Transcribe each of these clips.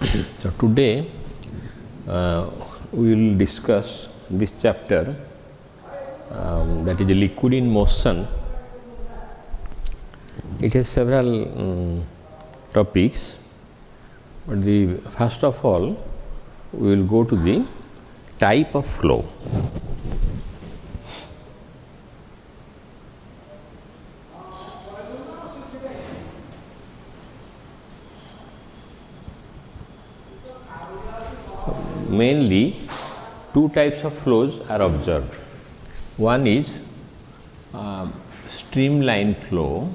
So today we will discuss this chapter, that is a liquid in motion. It has several topics, but the first of all we will go to the type of flow. Mainly two types of flows are observed. One is streamline flow,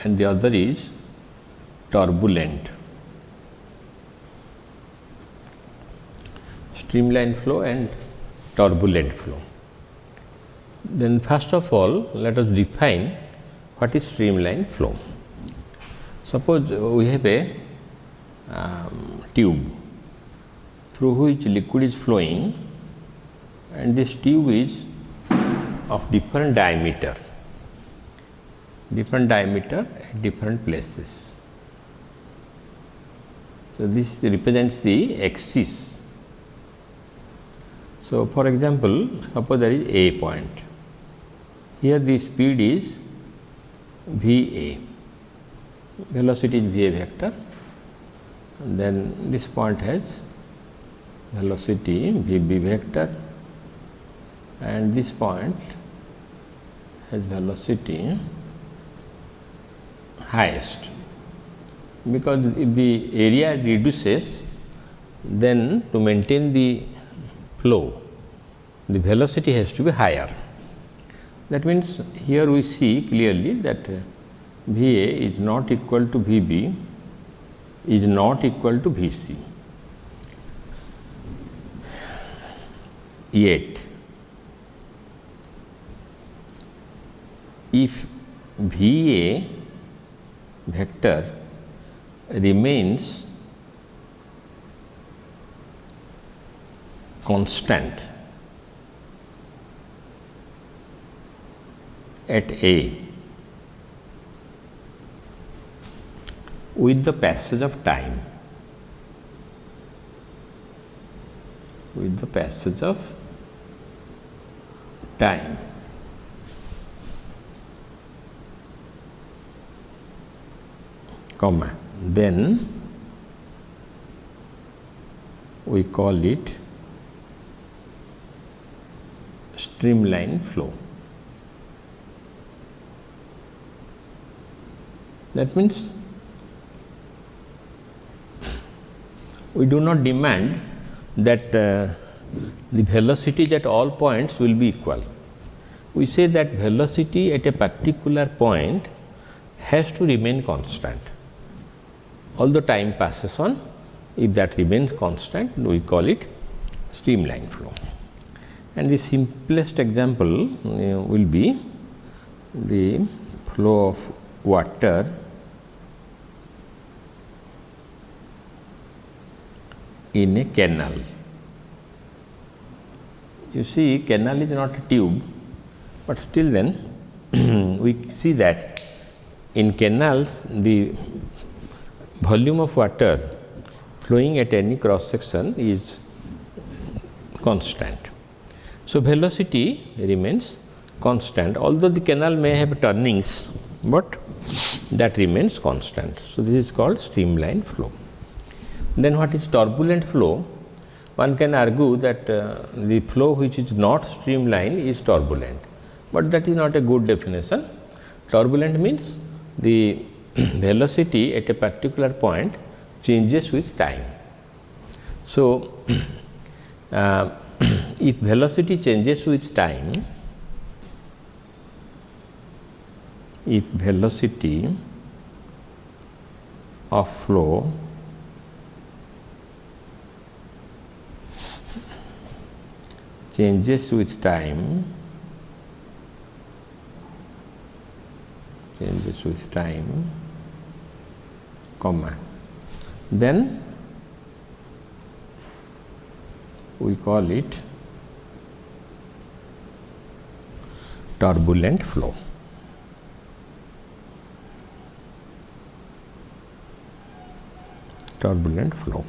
and the other is turbulent. Streamline flow and turbulent flow. Then first of all, let us define what is streamline flow. Suppose we have a tube through which liquid is flowing, and this tube is of different diameter at different places. So this represents the axis. So for example, suppose there is A point. Here the speed is VA. Velocity is VA vector, and then this point has velocity VB vector, and this point has velocity highest, because if the area reduces, then to maintain the flow the velocity has to be higher. That means here we see clearly that VA is not equal to VB, is not equal to VC. Yet, if VA vector remains constant at A with the passage of time, comma, then we call it streamline flow. That means we do not demand that the velocities at all points will be equal. We say that velocity at a particular point has to remain constant. Although time passes on, if that remains constant, we call it streamline flow. And the simplest example will be the flow of water in a canal. You see, canal is not a tube, but still then we see that in canals the volume of water flowing at any cross section is constant. So velocity remains constant, although the canal may have turnings, but that remains constant. So this is called streamline flow. Then what is turbulent flow? One can argue that the flow which is not streamline is turbulent, but that is not a good definition. Turbulent means the velocity at a particular point changes with time. So if velocity changes with time, if velocity of flow changes with time, comma, then we call it turbulent flow. turbulent flow.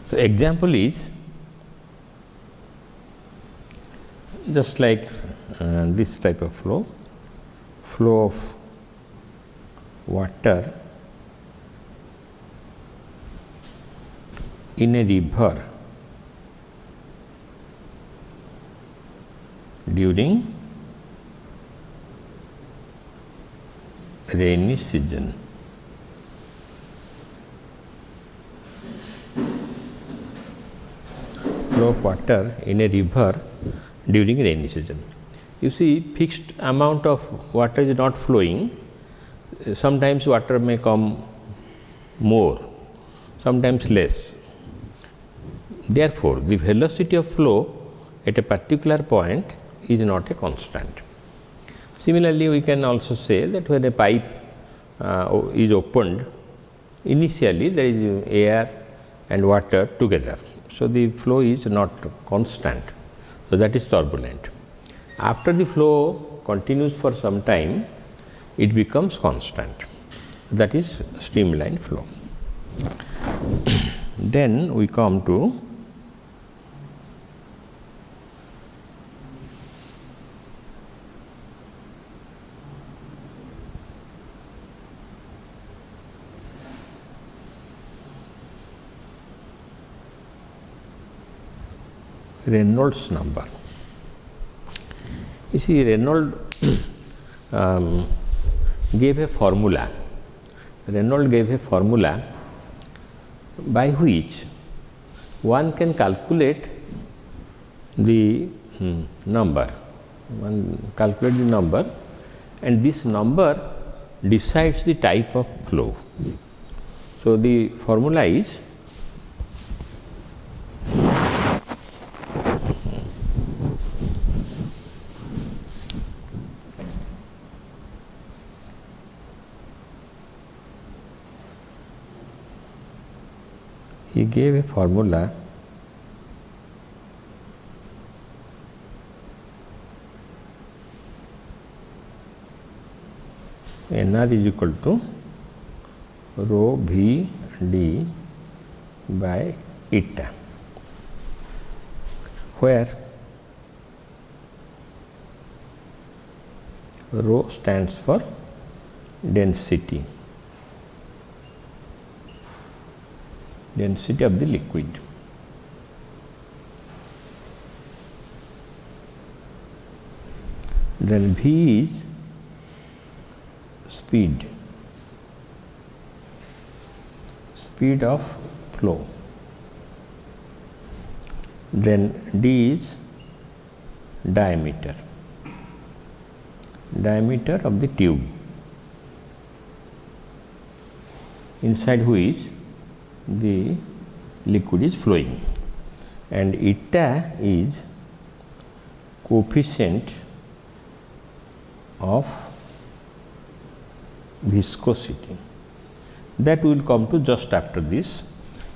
So, example is just like this type of flow of water in a river during rainy season. Flow of water in a river during rainy season. You see, fixed amount of water is not flowing. Sometimes water may come more, sometimes less. Therefore, the velocity of flow at a particular point is not a constant. Similarly, we can also say that when a pipe is opened, initially there is air and water together. So, the flow is not constant. So, that is turbulent. After the flow continues for some time, it becomes constant. That is streamline flow. Then we come to Reynolds number. You see, Reynolds gave a formula. Reynolds gave a formula by which one can calculate the number. One calculate the number, and this number decides the type of flow. So, the formula is he gave a formula NR is equal to rho V d by eta, where rho stands for density of the liquid. Then V is speed of flow. Then D is diameter of the tube inside which the liquid is flowing, and eta is coefficient of viscosity. That we will come to just after this.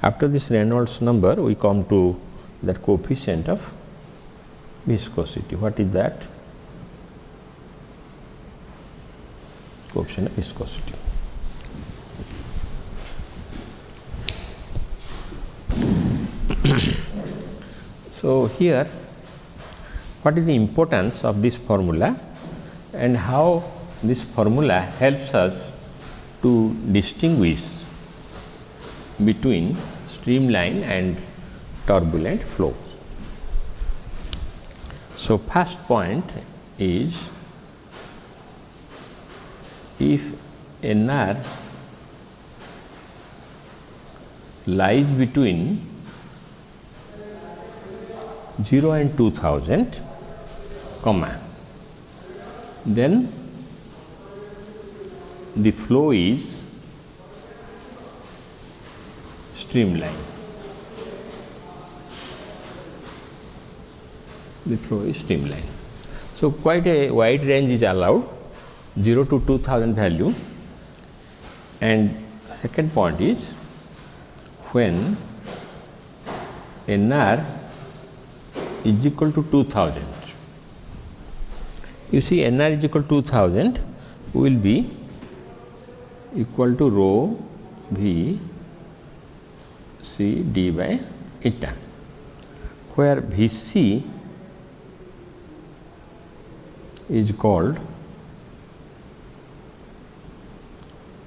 After this Reynolds number, we come to that coefficient of viscosity. What is that? Coefficient of viscosity. So, here what is the importance of this formula and how this formula helps us to distinguish between streamline and turbulent flow. So, first point is, if NR lies between 0 and 2000, comma, then the flow is streamline. The flow is streamline. So, quite a wide range is allowed, 0 to 2000 value. And second point is, when NR is equal to 2000, you see NR is equal to 2000 will be equal to rho V C d by eta, where Vc is called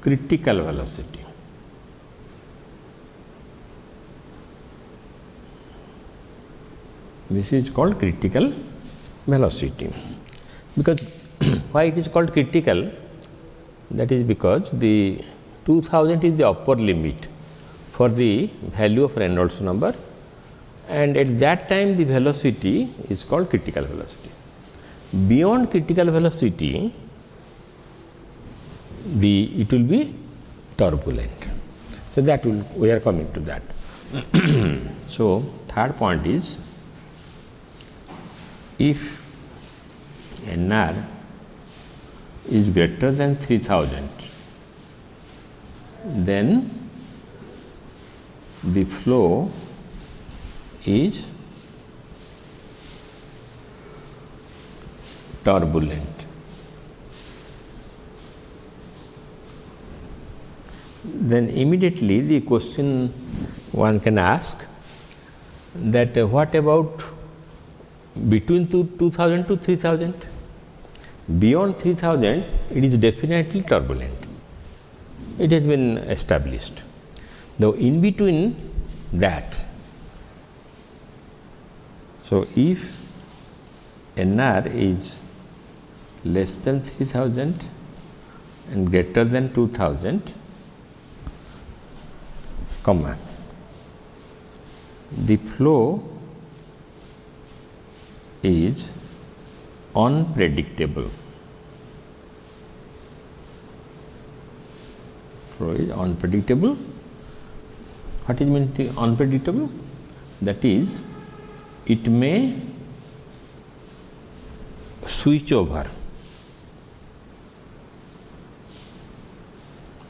critical velocity. This is called critical velocity, because why it is called critical? That is because the 2000 is the upper limit for the value of Reynolds number, and at that time the velocity is called critical velocity. Beyond critical velocity, it will be turbulent. So, that we are coming to that. So, third point is, if NR is greater than 3000, then the flow is turbulent. Then immediately the question one can ask that what about between 2000 to 3000? Beyond 3000 it is definitely turbulent. It has been established. Though in between that, so if NR is less than 3000 and greater than 2000, comma, the flow is unpredictable. Flow is unpredictable. What is meant unpredictable? That is, it may switch over.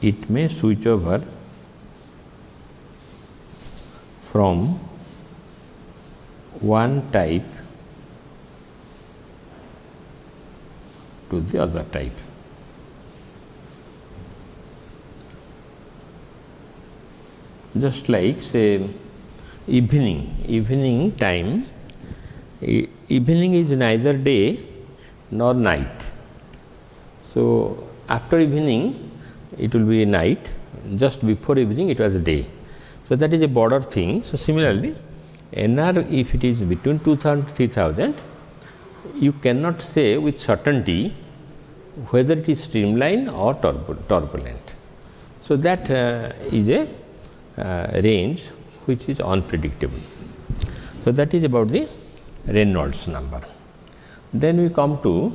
It may switch over from one type to the other type. Just like say evening time, evening is neither day nor night. So, after evening it will be night, just before evening it was day. So, that is a border thing. So, similarly NR, if it is between 2000 to 3000, you cannot say with certainty whether it is streamline or turbulent. So, that is a range which is unpredictable. So, that is about the Reynolds number. Then we come to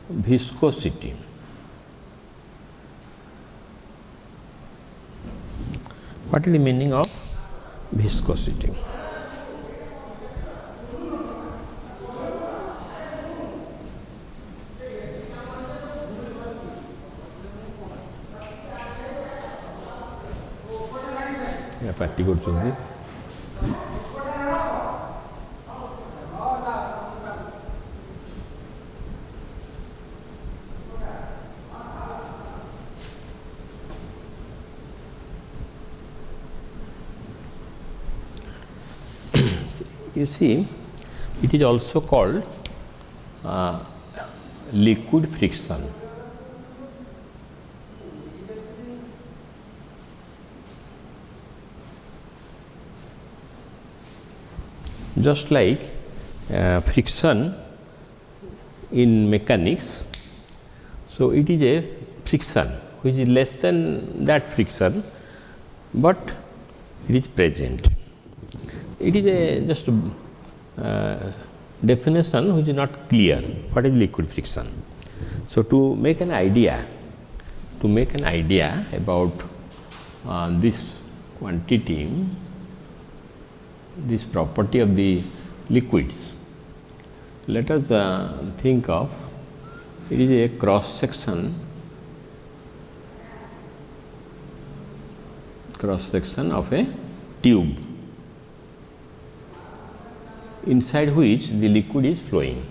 viscosity. What is the meaning of viscosity? Party कर you see, it is also called liquid friction. Just like friction in mechanics, so it is a friction which is less than that friction, but it is present. It is a just definition which is not clear. What is liquid friction? So, to make an idea about this quantity, this property of the liquids, let us think of it is a cross section of a tube, inside which the liquid is flowing.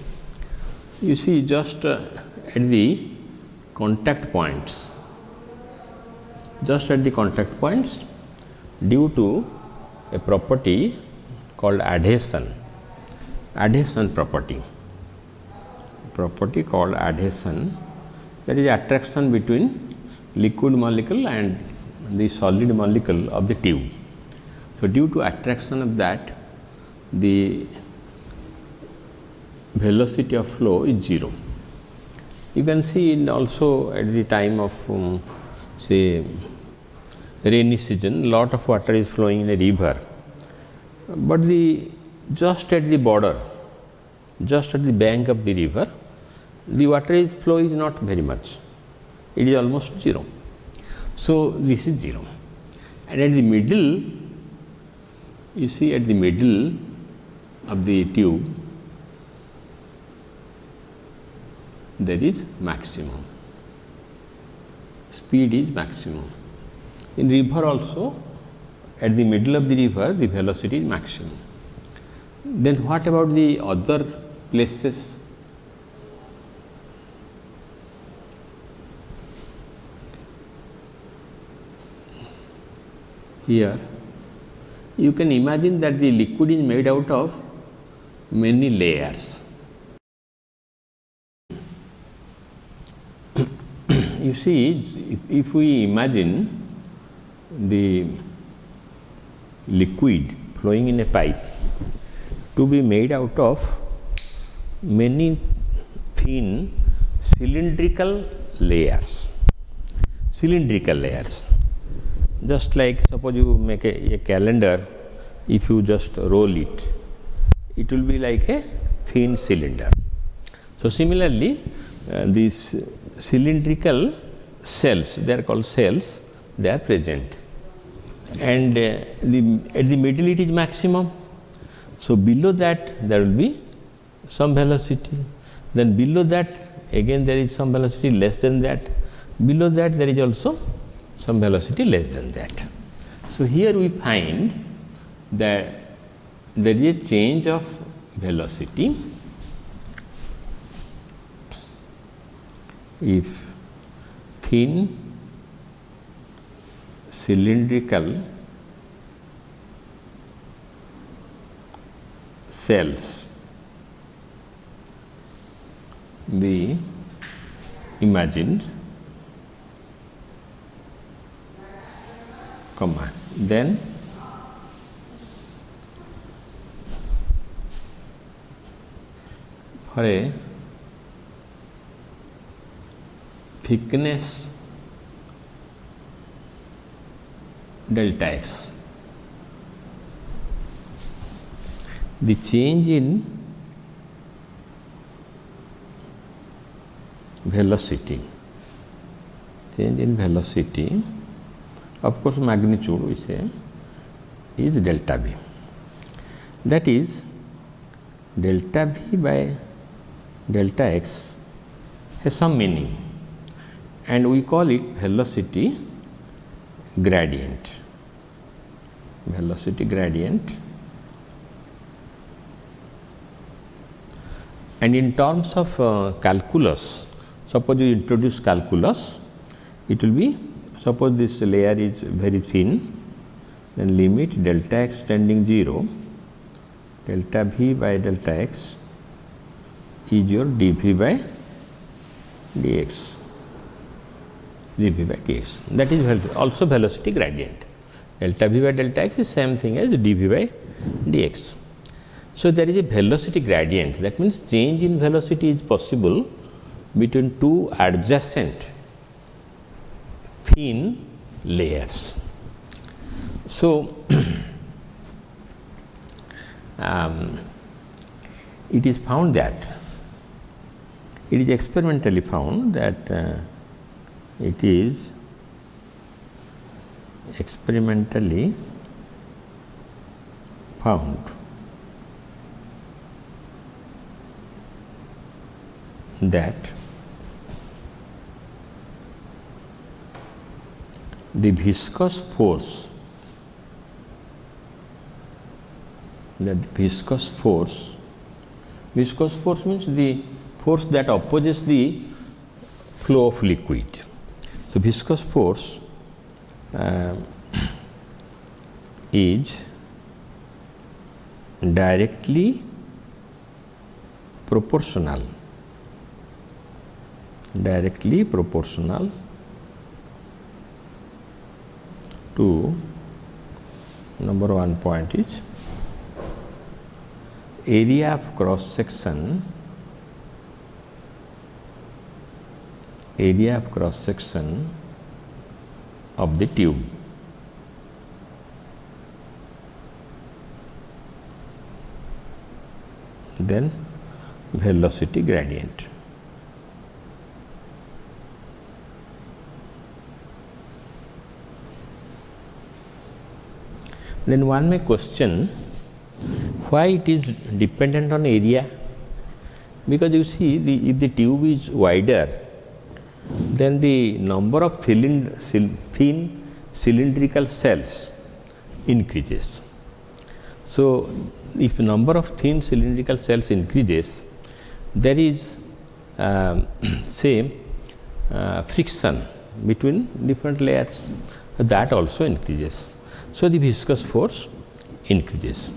You see, just at the contact points just at the contact points due to a property called adhesion property called adhesion, that is attraction between liquid molecule and the solid molecule of the tube. So, due to attraction of that, the velocity of flow is 0. You can see in also at the time of say rainy season, lot of water is flowing in a river, but just at the border, just at the bank of the river, the water flow is not very much, it is almost 0. So, this is 0, and at the middle, you see at the middle of the tube there is maximum, speed is maximum. In river also, at the middle of the river the velocity is maximum. Then what about the other places? Here you can imagine that the liquid is made out of many layers. You see, if we imagine the liquid flowing in a pipe to be made out of many thin cylindrical layers, just like suppose you make a calendar, if you just roll it, it will be like a thin cylinder. So, similarly, these cylindrical cells, they are called cells, they are present, and at the middle it is maximum. So, below that there will be some velocity, then below that again there is some velocity less than that, below that there is also some velocity less than that. So, here we find that there is a change of velocity if thin cylindrical cells be imagined, comma, then for a thickness delta x, the change in velocity, of course magnitude we say, is delta v. That is delta v by delta x has some meaning, and we call it velocity gradient. And in terms of calculus, suppose you introduce calculus, it will be, suppose this layer is very thin, then limit delta x tending 0, delta v by delta x is your dv by dx, that is also velocity gradient. Delta v by delta x is same thing as dv by dx. So, there is a velocity gradient, that means change in velocity is possible between two adjacent thin layers. So, it is found that, it is experimentally found that it is experimentally found that the viscous force, viscous force means the force that opposes the flow of liquid. So, viscous force is directly proportional to number one point is area of cross section of the tube. Then velocity gradient. Then one may question why it is dependent on area, because you see if the tube is wider, then the number of thin cylindrical cells increases. So if the number of thin cylindrical cells increases, there is friction between different layers, that also increases. So the viscous force increases.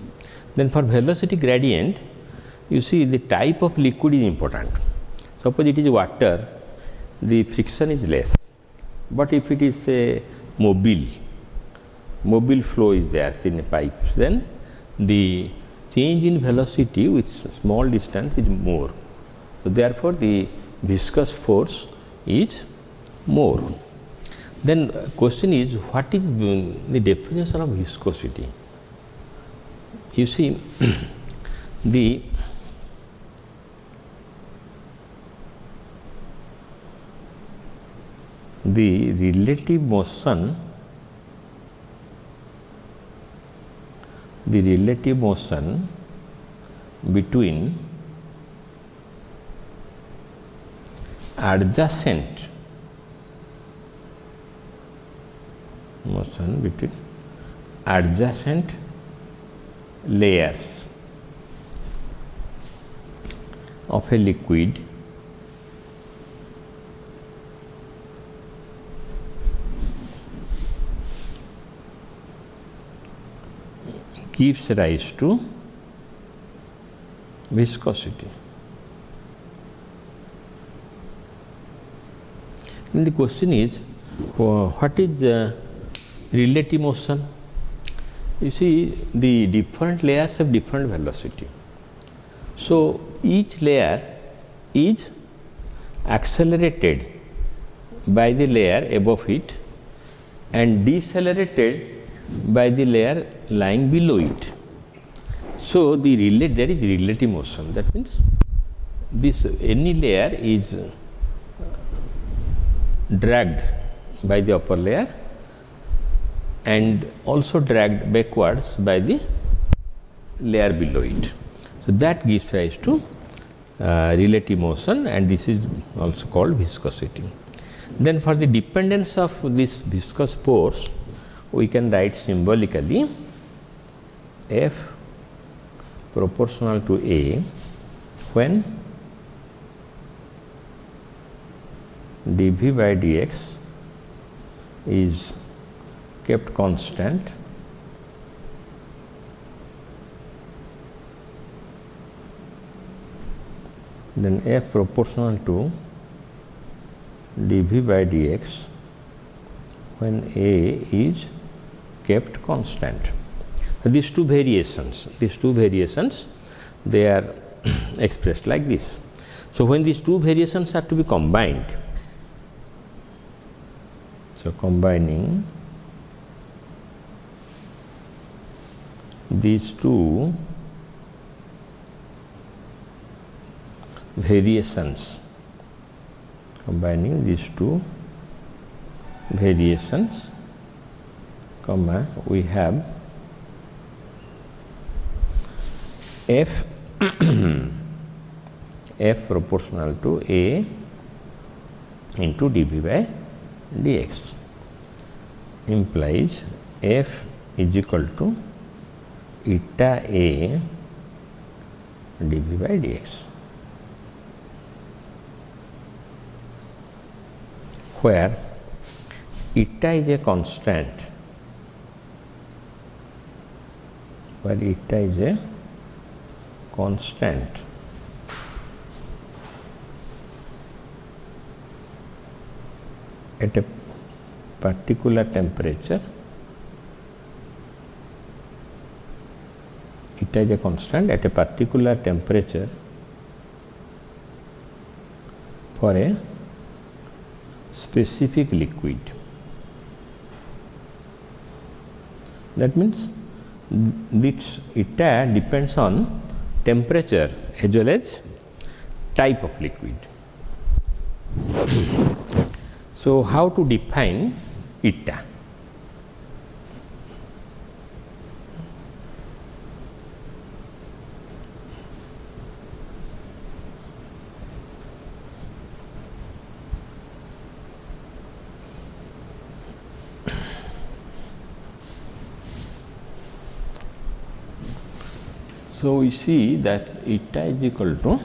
Then for velocity gradient, you see the type of liquid is important. Suppose it is water, the friction is less, but if it is a mobile flow is there in a pipe, then the change in velocity with small distance is more. So therefore the viscous force is more. Then question is, what is the definition of viscosity? You see the relative motion between adjacent layers of a liquid gives rise to viscosity. Then the question is, what is relative motion? You see, the different layers have different velocity. So each layer is accelerated by the layer above it and decelerated by the layer lying below it. So there is relative motion. That means any layer is dragged by the upper layer and also dragged backwards by the layer below it. So that gives rise to relative motion, and this is also called viscosity. Then for the dependence of this viscous force, we can write symbolically F proportional to A when dV by dx is kept constant then F proportional to dV by dx when A is kept constant. These two variations, they are expressed like this. So when these two variations are to be combined, so combining these two variations, comma, we have F F proportional to A into dV by dx implies F is equal to eta A dV by dx, where eta is a constant, where eta is a constant, at a particular temperature, eta is a constant at a particular temperature for a specific liquid. That means this eta depends on temperature as well as type of liquid. So, how to define eta? So, we see that eta is equal to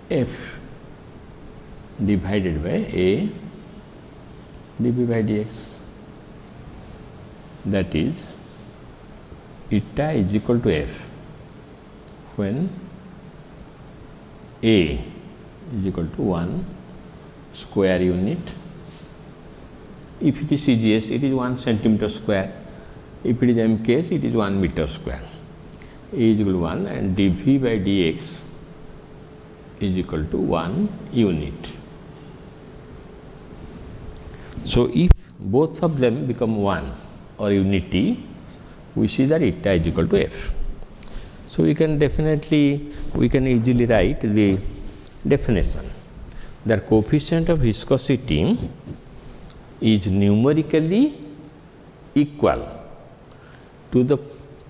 F divided by A dV by dx, that is eta is equal to F when A is equal to 1 square unit. If it is CGS, it is 1 centimeter square. If it is MKS, it is 1 meter square. A is equal to 1 and dV by dx is equal to 1 unit. So, if both of them become 1 or unity, we see that eta is equal to F. So, we can easily write the definition that coefficient of viscosity is numerically equal to the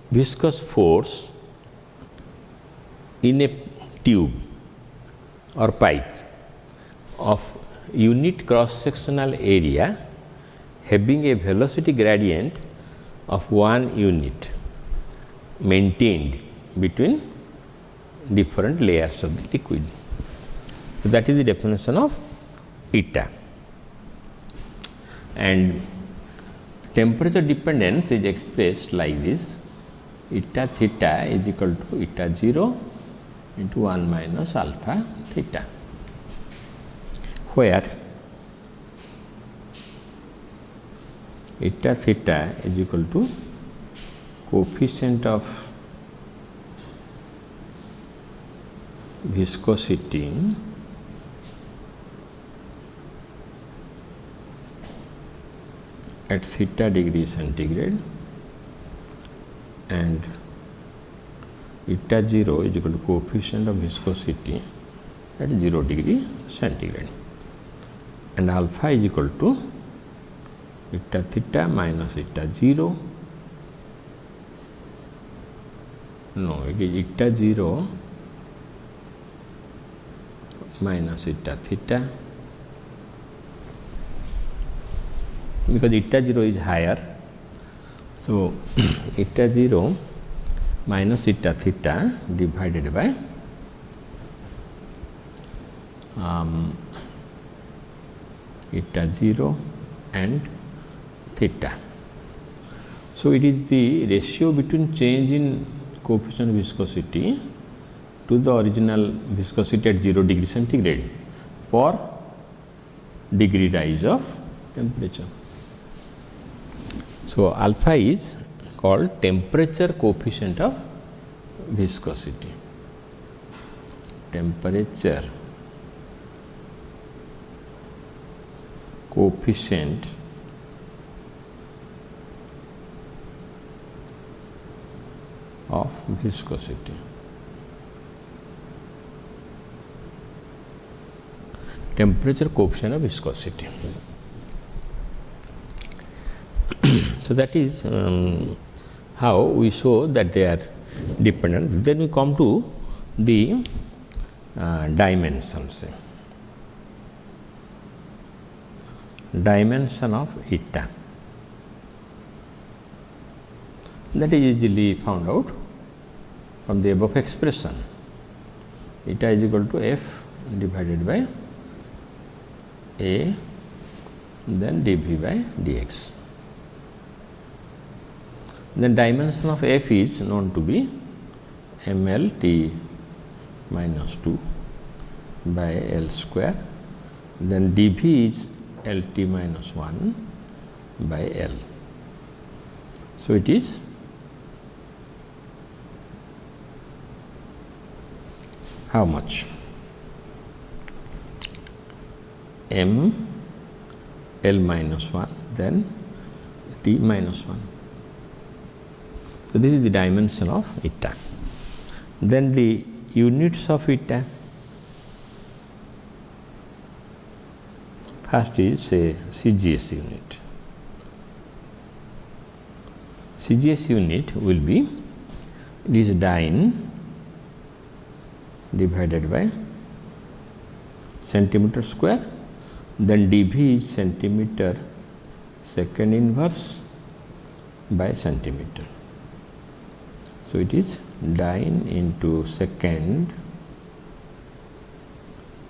viscous force in a tube or pipe of unit cross sectional area having a velocity gradient of 1 unit maintained between different layers of the liquid. So, that is the definition of eta. And temperature dependence is expressed like this: eta theta is equal to eta 0 into 1 minus alpha theta, where eta theta is equal to coefficient of viscosity at theta degree centigrade, and eta 0 is equal to coefficient of viscosity at 0 degree centigrade, and alpha is equal to eta theta minus eta 0. No, it is eta 0 minus eta theta, because eta 0 is higher. So, eta 0 minus eta theta divided by eta 0 and theta. So, it is the ratio between change in coefficient of viscosity to the original viscosity at 0 degree centigrade for degree rise of temperature. So, alpha is called temperature coefficient of viscosity. Temperature coefficient of viscosity. Temperature coefficient of viscosity. So, that is how we show that they are dependent. Then we come to the dimensions. Dimension of eta, that is easily found out from the above expression. Eta is equal to F divided by A then dV by dx. The dimension of f is known to be ml t minus 2 by L square, then dV is Lt minus 1 by L. So, it is how much? M L minus 1, then T minus 1. So, this is the dimension of eta. Then the units of eta. First is say CGS unit. CGS unit will be, it is dyne divided by centimeter square, then dV is centimeter second inverse by centimeter. So, it is dyne into second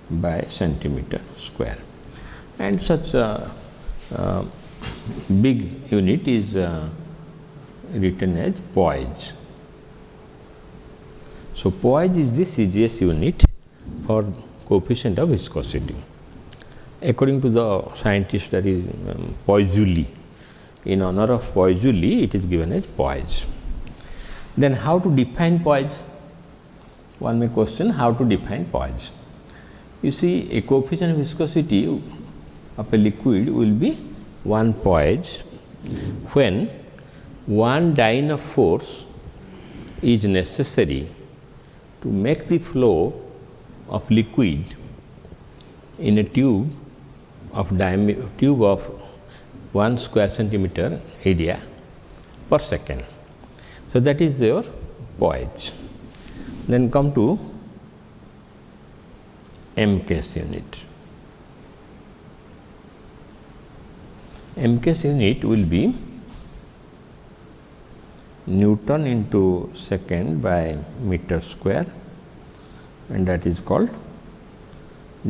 by centimeter square, and such a big unit is written as poise. So, poise is the CGS unit for coefficient of viscosity. According to the scientist, that is Poiseuille. In honor of Poiseuille, it is given as poise. Then how to define poise? One may question how to define poise. You see, a coefficient of viscosity of a liquid will be 1 poise when one dyne of force is necessary to make the flow of liquid in a tube of 1 square centimeter area per second. So, that is your poise. Then come to MKS unit. MKS unit will be Newton into second by meter square, and that is called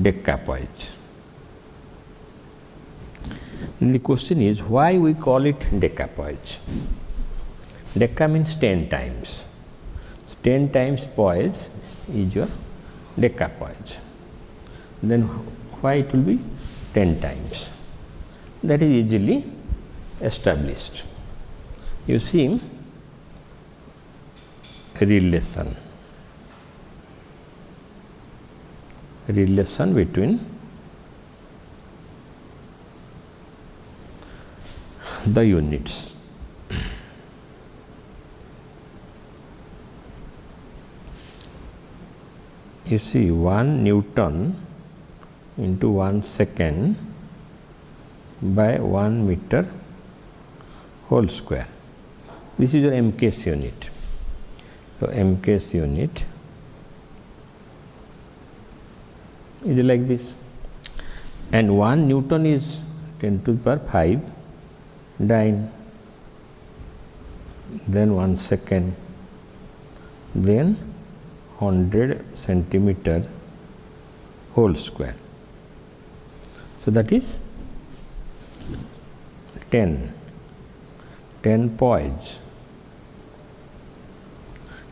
decapoise. And the question is, why we call it decapoise? Deca means 10 times. 10 times poise is your decapoise. Then why it will be 10 times? That is easily established. You see, relation between the units. You see, 1 Newton into 1 second by 1 meter whole square. This is your MKS unit. So, MKS unit is like this, and 1 Newton is 10 to the power 5 dyne, then 1 second, then 100 centimeter whole square. So, that is 10 poise,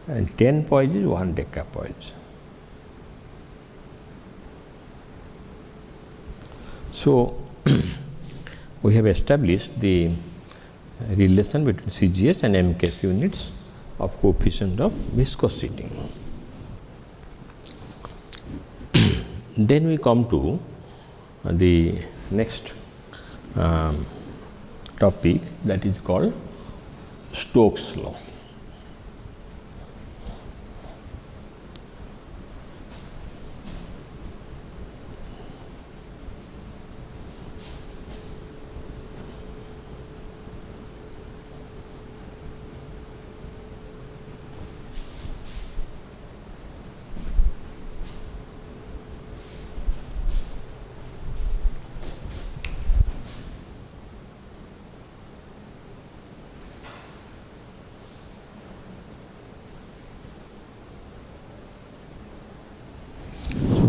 and 10 poise is 1 decapoise. So, we have established the relation between CGS and MKS units of coefficient of viscosity. Then we come to the next topic, that is called Stokes' law.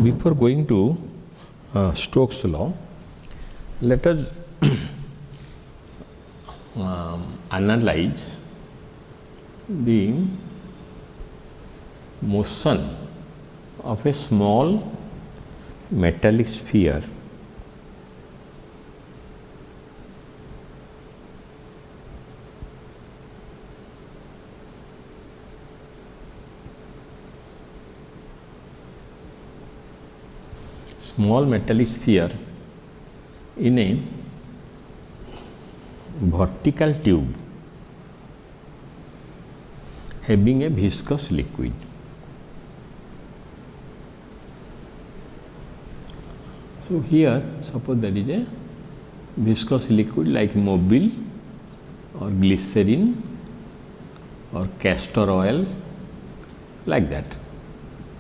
Before going to Stokes' law, let us analyze the motion of a small metallic sphere in a vertical tube having a viscous liquid. So, here suppose there is a viscous liquid like mobile or glycerin or castor oil, like that,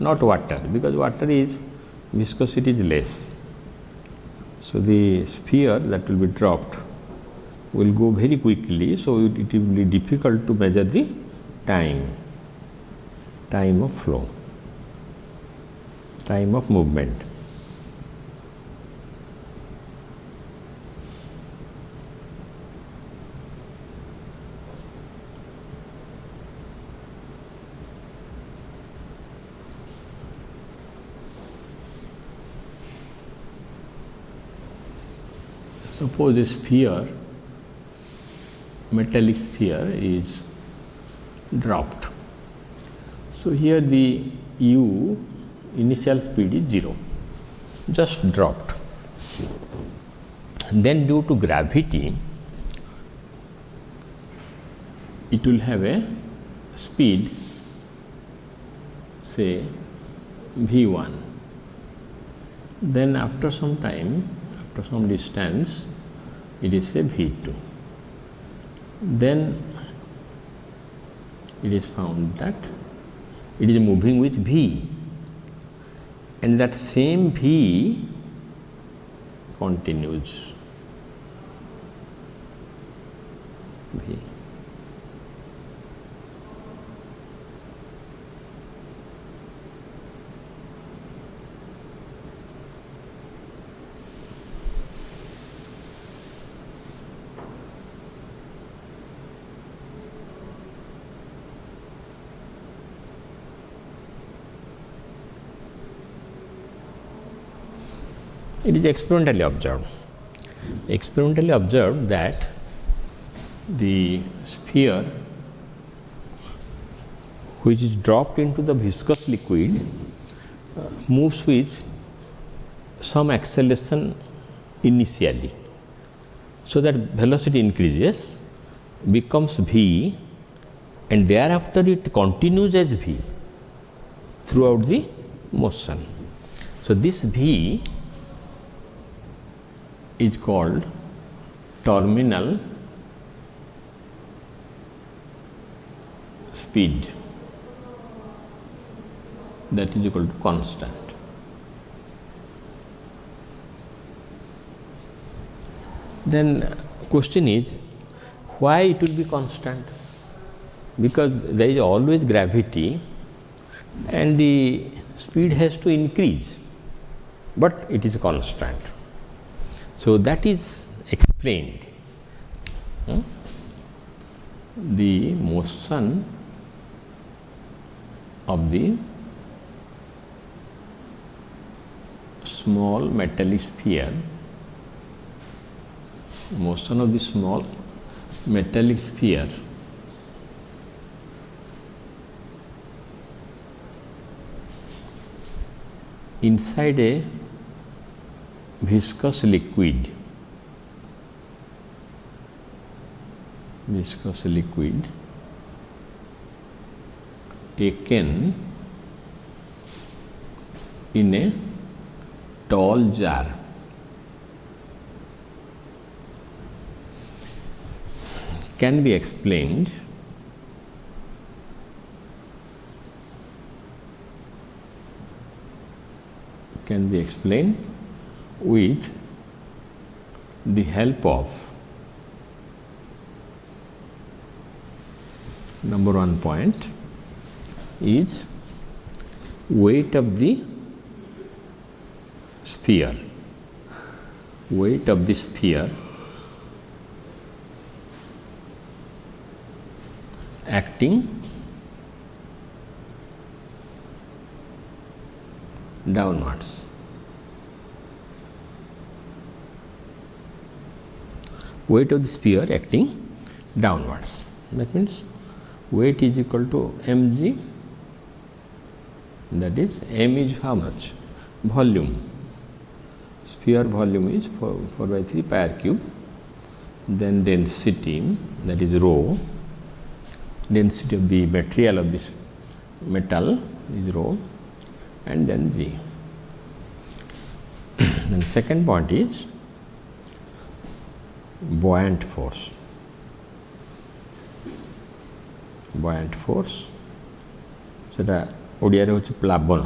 not water, because water is viscosity is less. So, the sphere that will be dropped will go very quickly. So, it will be difficult to measure the time of flow, time of movement. Suppose a sphere, metallic sphere is dropped. So, here the u initial speed is 0, just dropped. Then due to gravity, it will have a speed, say v1. Then after some time, after some distance, it is say v2. Then it is found that it is moving with v, and that same v continues v. It is experimentally observed that the sphere which is dropped into the viscous liquid moves with some acceleration initially, so that velocity increases, becomes v, and thereafter it continues as v throughout the motion. So, this v is called terminal speed, that is equal to constant. Then question is, why it will be constant? Because there is always gravity and the speed has to increase, but it is constant. So, that is explained. The motion of the small metallic sphere, inside a viscous liquid taken in a tall jar. Can be explained with the help of number one point is weight of the sphere. Weight of the sphere acting downwards. Weight of the sphere acting downwards. That means weight is equal to mg, that is m is how much? Volume. Sphere volume is 4 by 3 pi r cube. Then density, that is rho. Density of the material of this metal is rho, and then g. Then second point is buoyant force. Buoyant force सेटा ओडिया रे होछि प्लावन.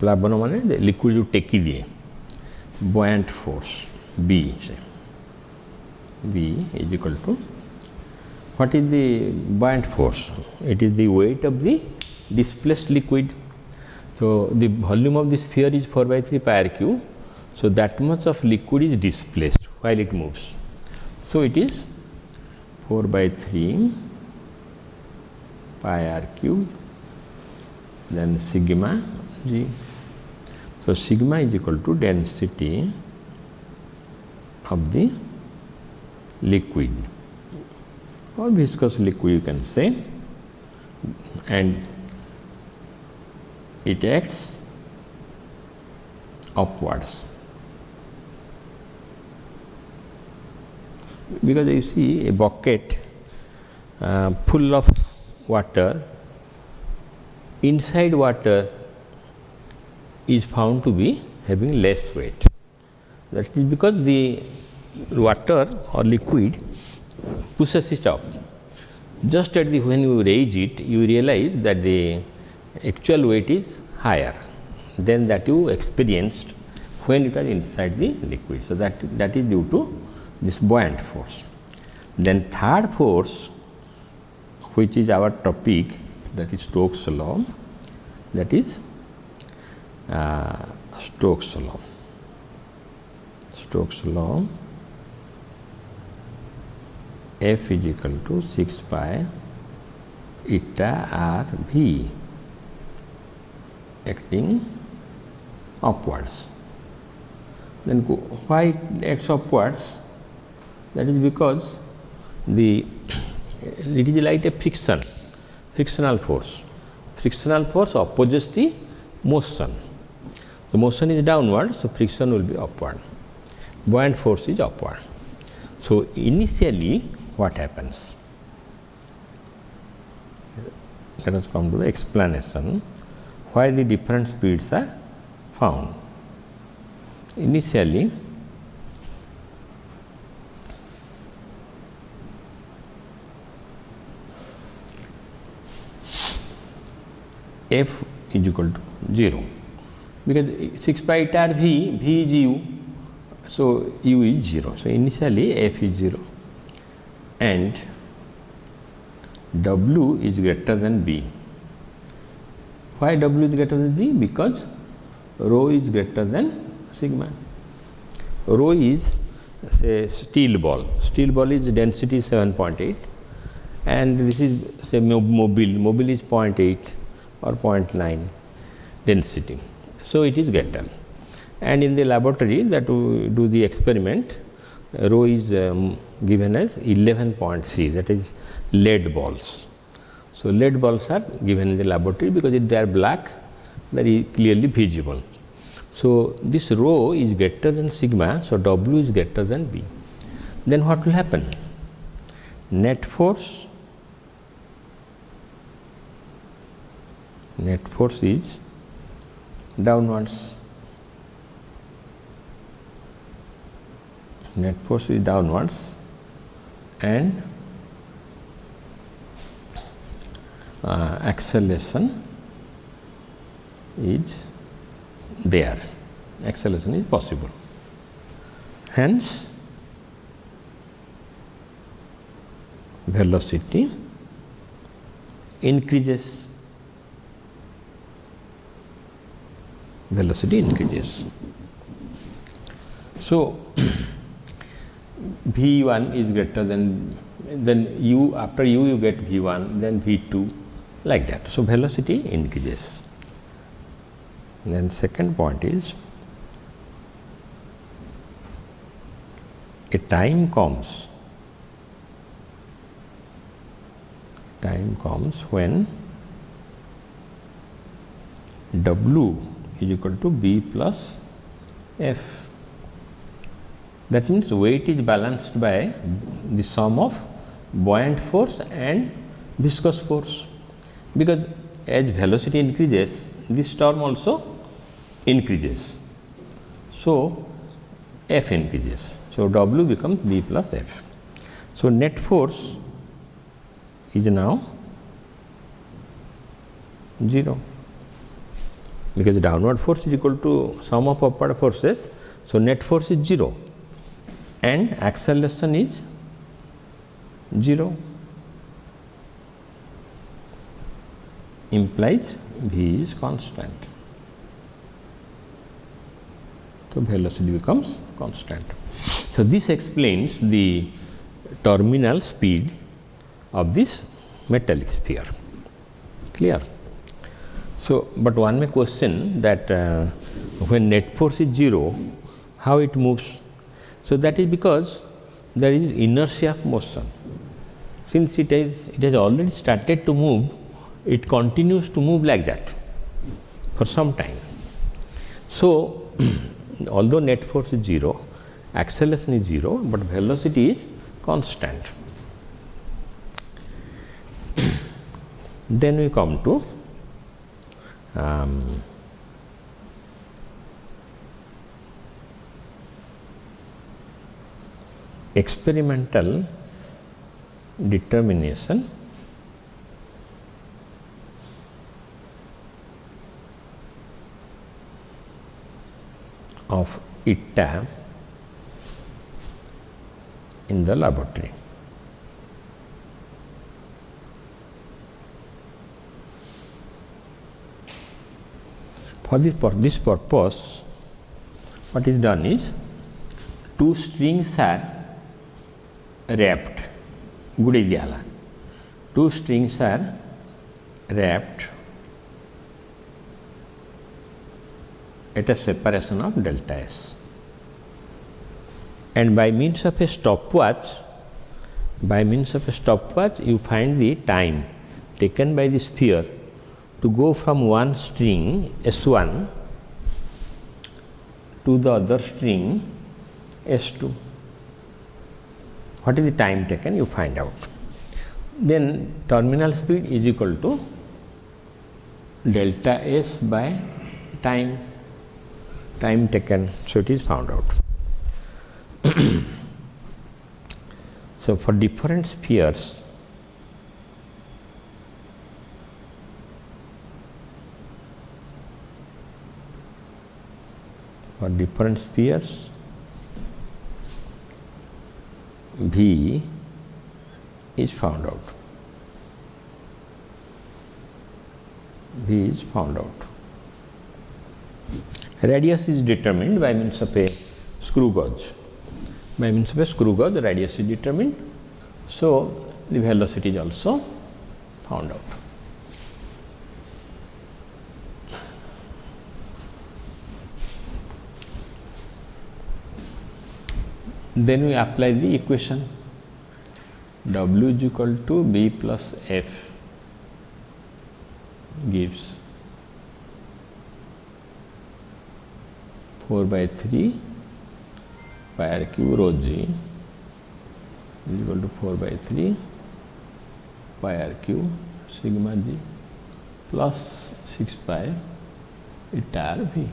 प्लावन माने liquid जो टेकी दिए. buoyant force B, say B is equal to, what is the buoyant force? It is the weight of the displaced liquid. So the volume of the sphere is 4 by 3 pi r cube. So that much of liquid is displaced while it moves. So it is 4 by 3 pi r cube, then sigma g. So sigma is equal to density of the liquid or viscous liquid, you can say, and it acts upwards. Because you see a bucket full of water, inside water is found to be having less weight. That is because the water or liquid pushes it up. Just at the when you raise it, you realize that the actual weight is higher than that you experienced when it was inside the liquid. So that is due to this buoyant force. Then third force, which is our topic, that is Stokes' law, that is Stokes' law. Stokes' law, F is equal to 6 pi eta r v acting upwards. Then why it acts upwards? That is because it is like a frictional force. Frictional force opposes the motion. The motion is downward, so friction will be upward. Buoyant force is upward. So initially what happens? Let us come to the explanation why the different speeds are found. Initially, F is equal to 0, because 6 pi eta r v is u, so u is 0. So initially F is 0 and W is greater than B. Why W is greater than G? Because rho is greater than sigma. Rho is, say, steel ball. Steel ball is density 7.8 and this is, say, mobile. Mobile is 0.8 or 0.9 density. So it is greater. And in the laboratory that we do the experiment, rho is given as 11.3, that is lead balls. So lead balls are given in the laboratory because if they are black, they are clearly visible. So this rho is greater than sigma, so W is greater than B. Then what will happen? Net force is downwards. Net force is downwards and acceleration is there. Acceleration is possible. Hence, velocity increases. Velocity increases. So V1 is greater than then u, after u you get v1, then v2, like that. So, velocity increases. Then second point is, a time comes when w is equal to b plus f. That means weight is balanced by the sum of buoyant force and viscous force, because as velocity increases, this term also increases. So, F increases. So, W becomes B plus F. So, net force is now 0, because downward force is equal to sum of upward forces. So, net force is 0 and acceleration is 0, implies V is constant. So, velocity becomes constant. So, this explains the terminal speed of this metallic sphere. Clear? So, but one may question that when net force is 0, how it moves? So, that is because there is inertia of motion. Since it has already started to move, it continues to move like that for some time. So, although net force is 0, acceleration is 0, but velocity is constant. Then we come to experimental determination of eta in the laboratory. For this purpose, what is done is, two strings are wrapped, two strings are wrapped at a separation of delta s, and by means of a stopwatch, you find the time taken by the sphere to go from one string S1 to the other string S2. What is the time taken? You find out. Then terminal speed is equal to delta S by time taken. So, it is found out. So, for different spheres, V is found out. Radius is determined by means of a screw gauge. The radius is determined. So, the velocity is also found out. Then we apply the equation W is equal to B plus F gives 4 by 3 pi r cube rho g is equal to 4 by 3 pi r cube sigma g plus 6 pi eta r v.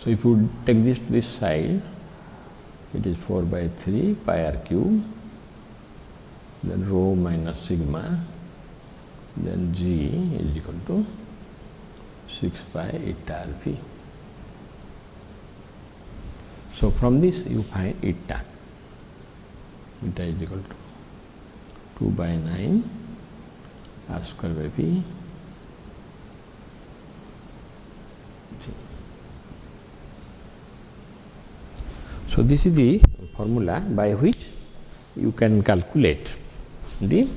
So, if you take this to this side, it is 4 by 3 pi r cube, then rho minus sigma, then g is equal to 6 pi eta r v. So, from this you find eta is equal to 2 by 9 r square by v. So, this is the formula by which you can calculate the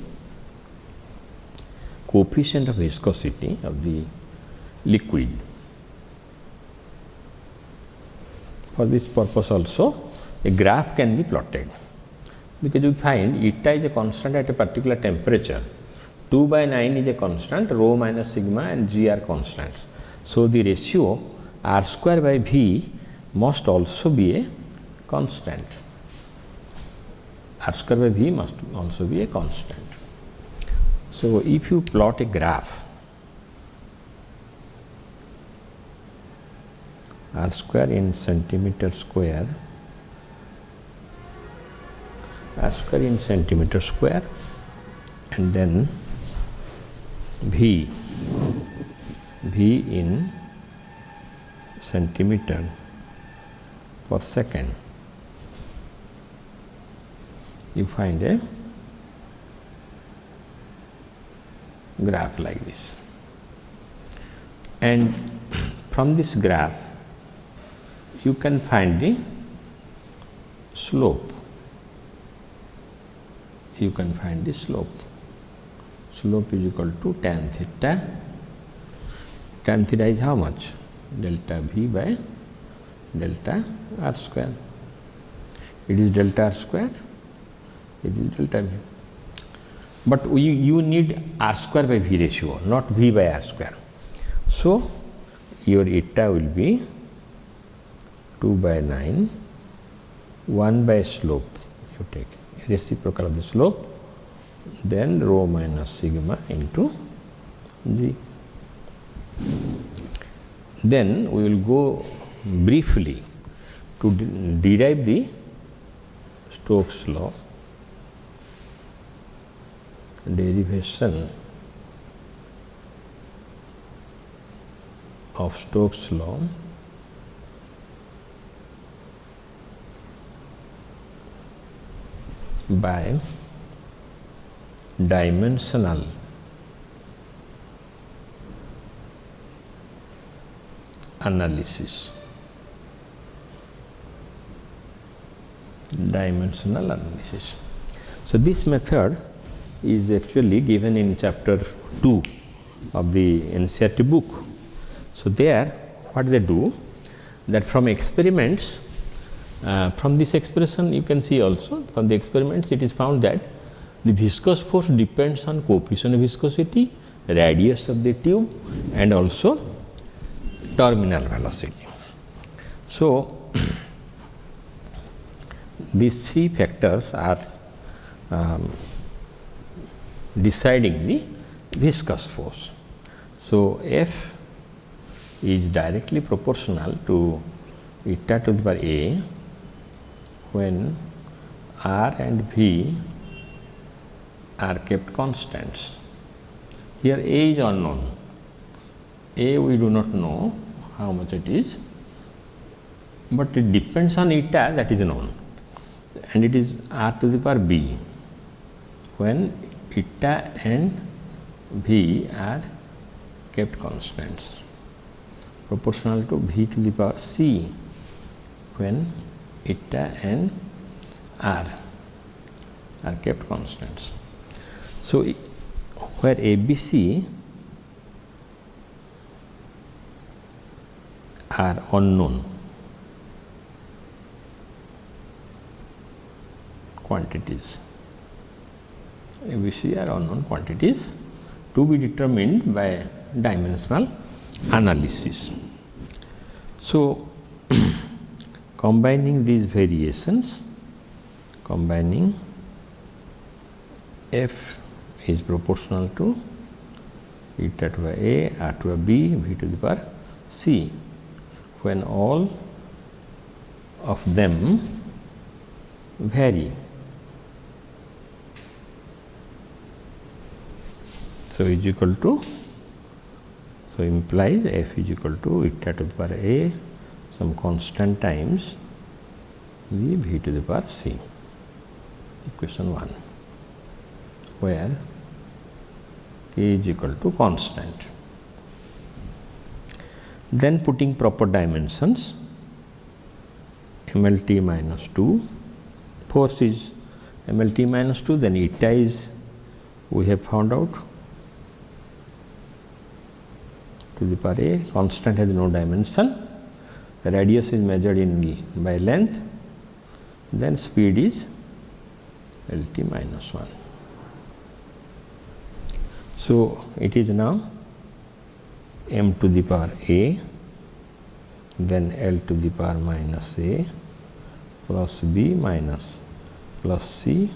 coefficient of viscosity of the liquid. For this purpose also a graph can be plotted, because you find eta is a constant at a particular temperature, 2 by 9 is a constant, rho minus sigma and g are constants. So, the ratio r square by v must also be a constant. R square by v must also be a constant. So, if you plot a graph r square in centimeter square, r square in centimeter square, and then v in centimeter per second, you find a graph like this. And from this graph you can find the slope. You can find the slope. Slope is equal to tan theta. Tan theta is how much? Delta v by delta r square. It is delta r square. It is delta v. But you need r square by v ratio, not v by r square. So, your eta will be 2 by 9, 1 by slope, you take reciprocal of the slope, then rho minus sigma into g. Then we will go briefly to derive the Stokes law, derivation of Stokes law by dimensional analysis. Dimensional analysis. So, this method is actually given in chapter 2 of the NCERT book. So, there what they do, that from experiments, from this expression you can see also, from the experiments it is found that the viscous force depends on coefficient of viscosity, radius of the tube, and also terminal velocity. So, these three factors are deciding the viscous force. So, F is directly proportional to eta to the power a when r and v are kept constants. Here a is unknown. A we do not know how much it is, but it depends on eta, that is known, and it is r to the power b when eta and v are kept constants, proportional to v to the power c when eta and r are kept constants. So, where ABC are unknown quantities, ABC are unknown quantities to be determined by dimensional analysis. So, combining these variations, combining F is proportional to eta to a, r to b, v to the power c when all of them vary. So, is equal to, so implies F is equal to eta to the power a some constant times the v to the power c, equation 1, where k is equal to constant. Then putting proper dimensions, MLT minus 2, force is MLT minus 2, then eta is, we have found out, to the power a, constant has no dimension, the radius is measured in by length, then speed is LT minus 1. So, it is now m to the power a, then L to the power minus a plus b minus plus c,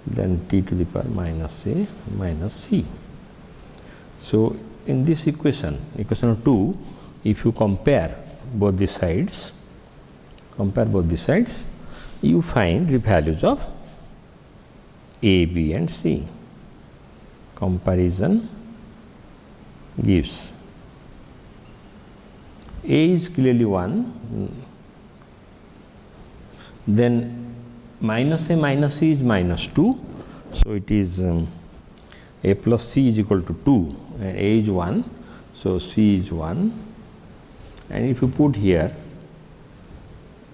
then t to the power minus a minus c. So, in this equation, equation 2, if you compare both the sides, you find the values of a, b and c. Comparison gives a is clearly 1, then minus a minus c is minus 2. So, it is a plus c is equal to 2 and a is 1. So, c is 1, and if you put here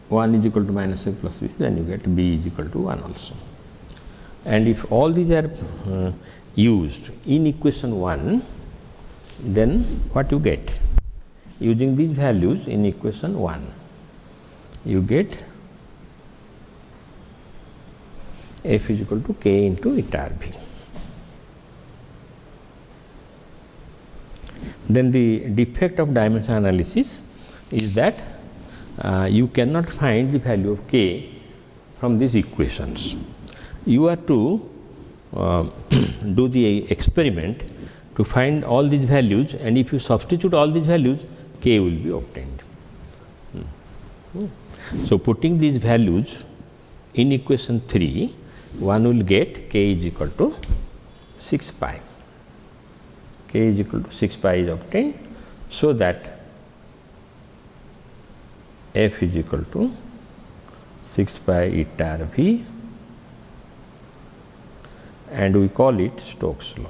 1 is equal to minus a plus b, then you get b is equal to 1 also. And if all these are used in equation 1, then what you get? Using these values in equation 1, you get f is equal to k into eta RV. Then the defect of dimension analysis is that you cannot find the value of k from these equations. You are to do the experiment to find all these values, and if you substitute all these values, k will be obtained. So, putting these values in equation 3, one will get k is equal to 6 pi. K is equal to 6 pi is obtained, so that f is equal to 6 pi eta RV, and we call it Stokes law.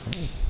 Right.